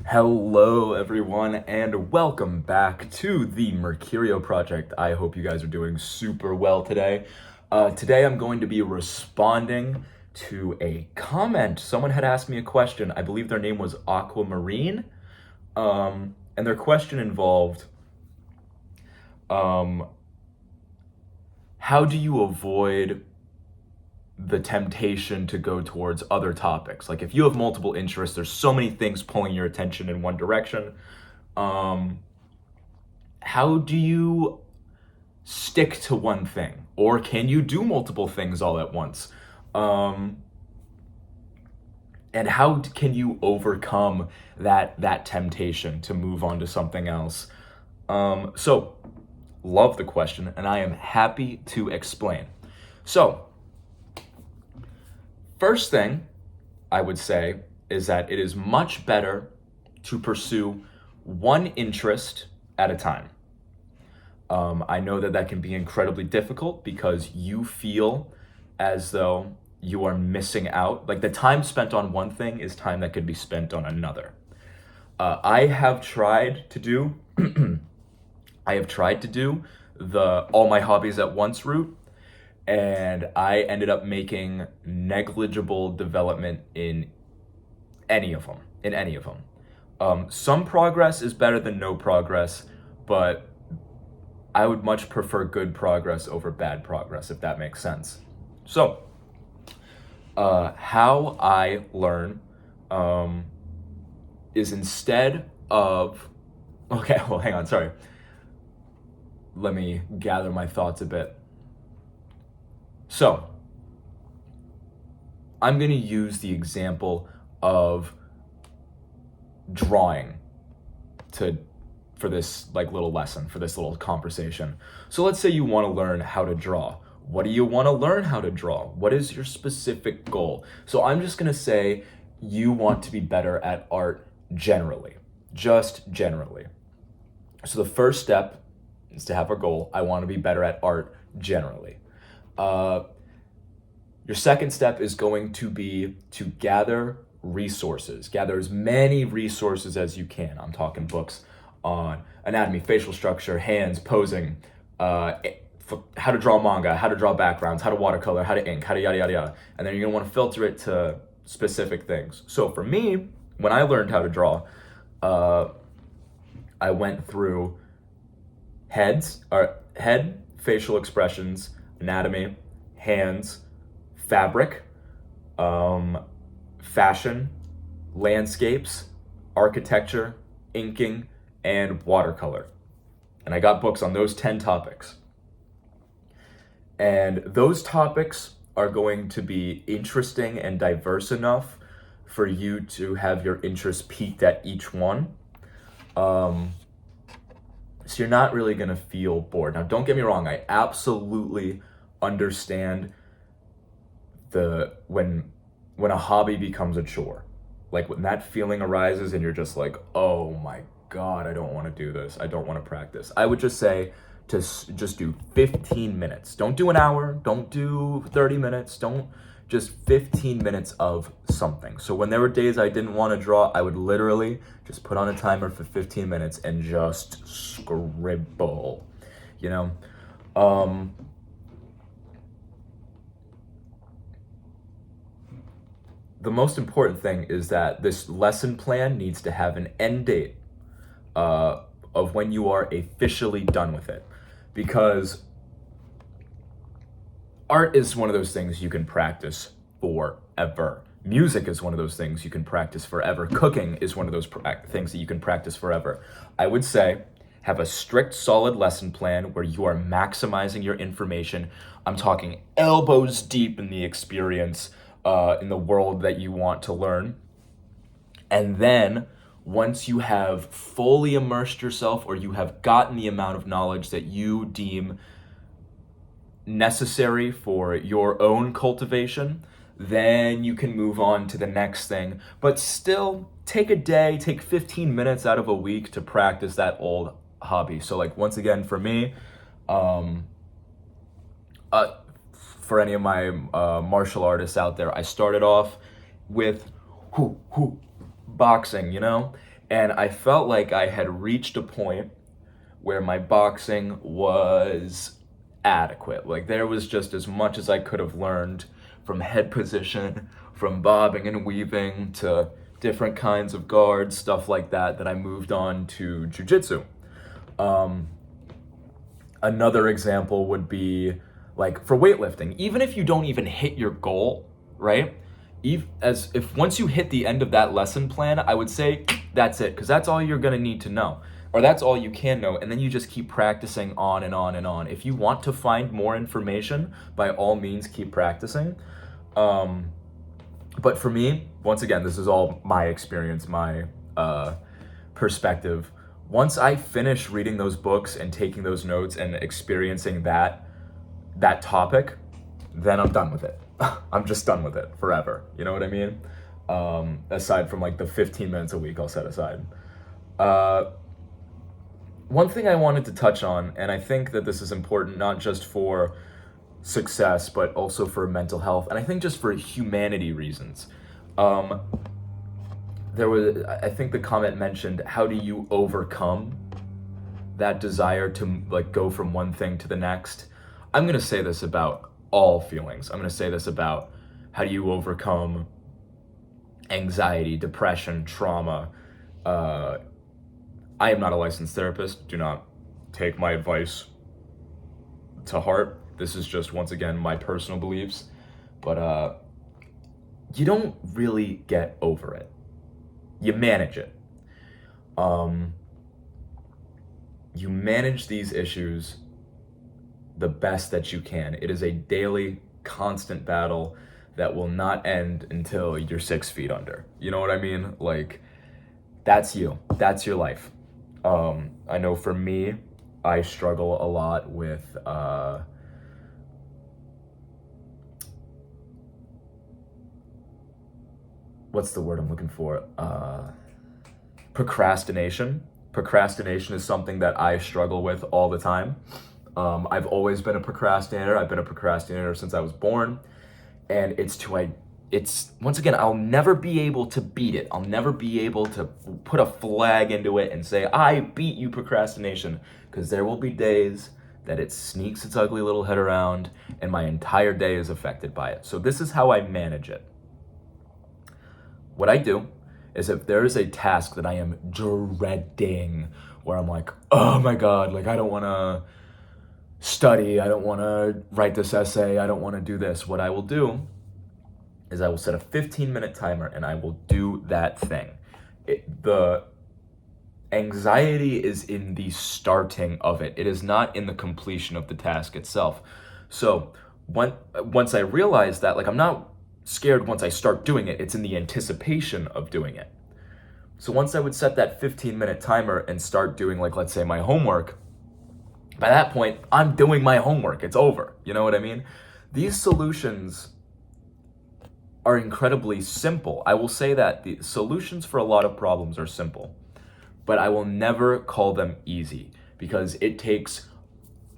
Hello, everyone, and welcome back to the Mercurio Project. I hope you guys are doing super well today. Today, I'm going to be responding to a comment. Someone had asked me a question. I believe their name was Aquamarine, and their question involved how do you avoid the temptation to go towards other topics? Like, if you have multiple interests, there's so many things pulling your attention in one direction. How do you stick to one thing, or can you do multiple things all at once? And how can you overcome that temptation to move on to something else? So love the question, and I am happy to explain. So first thing I would say is that it is much better to pursue one interest at a time. I know that can be incredibly difficult because you feel as though you are missing out. Like, the time spent on one thing is time that could be spent on another. I have tried to do the all my hobbies at once route, and I ended up making negligible development in any of them. Some progress is better than no progress, but I would much prefer good progress over bad progress, if that makes sense. So, how I learn is instead of... Okay, well, hang on, sorry. Let me gather my thoughts a bit. So, I'm going to use the example of drawing for this little lesson, for this little conversation. So let's say you want to learn how to draw. What do you want to learn how to draw? What is your specific goal? So I'm just going to say you want to be better at art generally, just generally. So the first step is to have a goal. I want to be better at art generally. Your second step is going to be to gather resources. Gather as many resources as you can. I'm talking books on anatomy, facial structure, hands, posing, how to draw manga, how to draw backgrounds, how to watercolor, how to ink, how to yada, yada, yada. And then you're gonna wanna filter it to specific things. So for me, when I learned how to draw, I went through head, facial expressions, anatomy, hands, fabric, fashion, landscapes, architecture, inking, and watercolor. And I got books on those 10 topics. And those topics are going to be interesting and diverse enough for you to have your interest peaked at each one. So you're not really gonna feel bored. Now, don't get me wrong, I absolutely understand when a hobby becomes a chore. Like, when that feeling arises and you're just like, oh my God, I don't want to do this. I don't want to practice. I would just say to just do 15 minutes. Don't do an hour. Don't do 30 minutes. Don't just 15 minutes of something. So when there were days I didn't want to draw, I would literally just put on a timer for 15 minutes and just scribble, you know? The most important thing is that this lesson plan needs to have an end date of when you are officially done with it. Because art is one of those things you can practice forever. Music is one of those things you can practice forever. Cooking is one of those things that you can practice forever. I would say have a strict, solid lesson plan where you are maximizing your information. I'm talking elbows deep in the experience, in the world that you want to learn. And then once you have fully immersed yourself, or you have gotten the amount of knowledge that you deem necessary for your own cultivation, then you can move on to the next thing. But still, take 15 minutes out of a week to practice that old hobby. So, like, once again, for me, for any of my martial artists out there, I started off with boxing, And I felt like I had reached a point where my boxing was adequate. Like there was just as much as I could have learned from head position, from bobbing and weaving to different kinds of guards, stuff like that, that I moved on to jujitsu. Another example would be like for weightlifting, even if you don't even hit your goal, right? If once you hit the end of that lesson plan, I would say that's it, because that's all you're gonna need to know, or that's all you can know, and then you just keep practicing on and on and on. If you want to find more information, by all means, keep practicing. But for me, once again, this is all my experience, my perspective. Once I finish reading those books and taking those notes and experiencing that topic, then I'm done with it. I'm just done with it forever. You know what I mean? Aside from like the 15 minutes a week I'll set aside. One thing I wanted to touch on, and I think that this is important not just for success, but also for mental health, and I think just for humanity reasons. I think the comment mentioned, how do you overcome that desire to like go from one thing to the next? I'm gonna say this about all feelings. I'm gonna say this about how do you overcome anxiety, depression, trauma. I am not a licensed therapist. Do not take my advice to heart. This is just, once again, my personal beliefs. But you don't really get over it. You manage it. You manage these issues the best that you can. It is a daily, constant battle that will not end until you're 6 feet under. You know what I mean? Like, that's you. That's your life. I know for me, I struggle a lot with what's the word I'm looking for? Procrastination. Procrastination is something that I struggle with all the time. I've always been a procrastinator. I've been a procrastinator since I was born. And it's once again, I'll never be able to beat it. I'll never be able to put a flag into it and say, I beat you, procrastination. Because there will be days that it sneaks its ugly little head around and my entire day is affected by it. So this is how I manage it. What I do is, if there is a task that I am dreading, where I'm like, oh my God, like I don't want to study, I don't want to write this essay, I don't want to do this, what I will do is I will set a 15-minute timer and I will do that thing. The anxiety is in the starting of it. It is not in the completion of the task itself. So once I realize that, like, I'm not scared once I start doing it, it's in the anticipation of doing it. So once I would set that 15-minute timer and start doing, like, let's say my homework, by that point, I'm doing my homework. It's over. You know what I mean? These solutions are incredibly simple. I will say that the solutions for a lot of problems are simple, but I will never call them easy, because it takes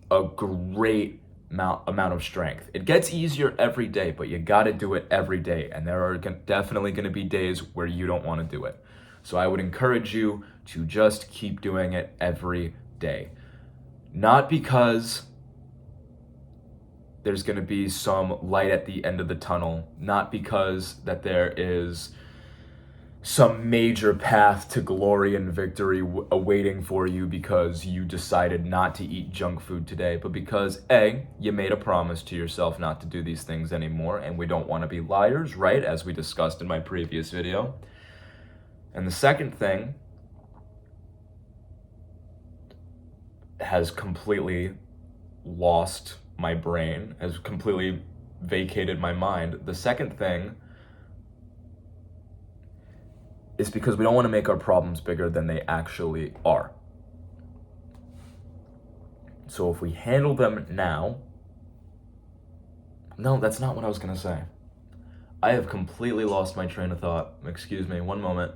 a great amount of strength. It gets easier every day, but you got to do it every day. And there are definitely going to be days where you don't want to do it. So I would encourage you to just keep doing it every day. Not because there's going to be some light at the end of the tunnel, not because that there is some major path to glory and victory awaiting for you because you decided not to eat junk food today, but because A, you made a promise to yourself not to do these things anymore, and we don't want to be liars, right? As we discussed in my previous video. And the second thing has completely lost my brain, has completely vacated my mind. The second thing is because we don't want to make our problems bigger than they actually are. So if we handle them now... No, that's not what I was going to say. I have completely lost my train of thought. Excuse me, one moment.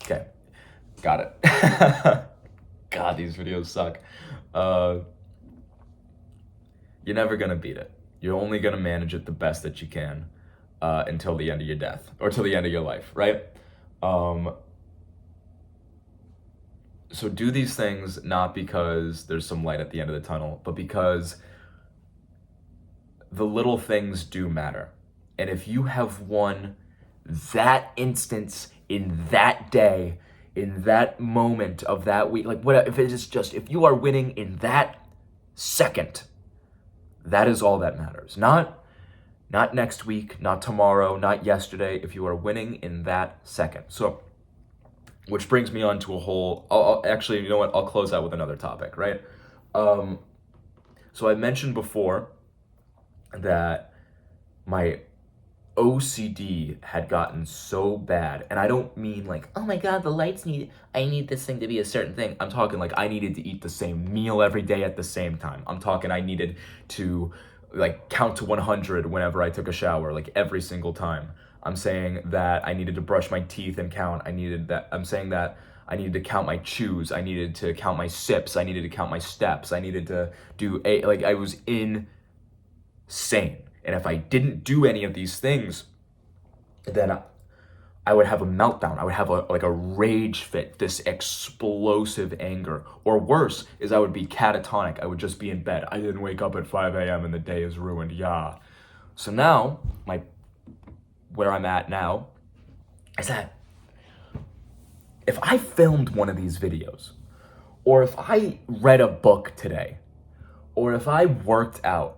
Okay, got it. God, these videos suck. you're never gonna beat it. You're only gonna manage it the best that you can until the end of your death or till the end of your life, right? So do these things not because there's some light at the end of the tunnel, but because the little things do matter. And if you have won that instance in that day, in that moment of that week, like what if it is just, if you are winning in that second, that is all that matters. Not next week, not tomorrow, not yesterday. If you are winning in that second. So, which brings me on to a whole, actually, you know what? I'll close out with another topic, right? So I mentioned before that my OCD had gotten so bad, and I don't mean like, oh my God, I need this thing to be a certain thing. I'm talking like I needed to eat the same meal every day at the same time. I'm talking I needed to like count to 100 whenever I took a shower, like every single time. I'm saying that I needed to brush my teeth and count. I'm saying that I needed to count my chews. I needed to count my sips. I needed to count my steps. I needed to like I was insane. And if I didn't do any of these things, then I would have a meltdown. I would have a rage fit, this explosive anger. Or worse, is I would be catatonic. I would just be in bed. I didn't wake up at 5 a.m. and the day is ruined. Yeah. So now, where I'm at now is that if I filmed one of these videos, or if I read a book today, or if I worked out,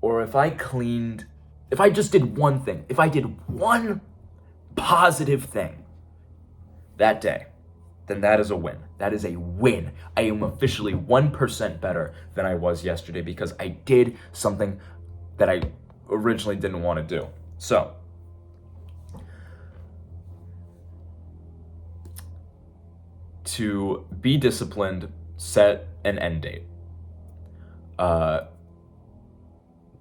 or if I cleaned, if I just did one thing, if I did one positive thing that day, then that is a win. That is a win. I am officially 1% better than I was yesterday because I did something that I originally didn't want to do. So, to be disciplined, set an end date.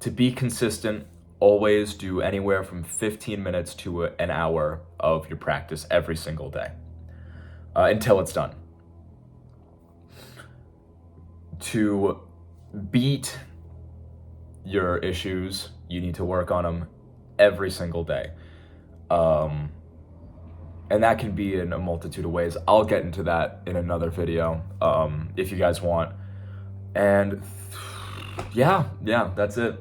To be consistent, always do anywhere from 15 minutes to an hour of your practice every single day until it's done. To beat your issues, you need to work on them every single day. And that can be in a multitude of ways. I'll get into that in another video if you guys want. And yeah, that's it.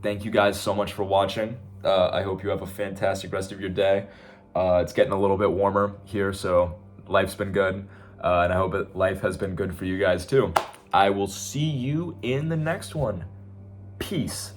Thank you guys so much for watching. I hope you have a fantastic rest of your day. It's getting a little bit warmer here, so life's been good. And I hope life has been good for you guys too. I will see you in the next one. Peace.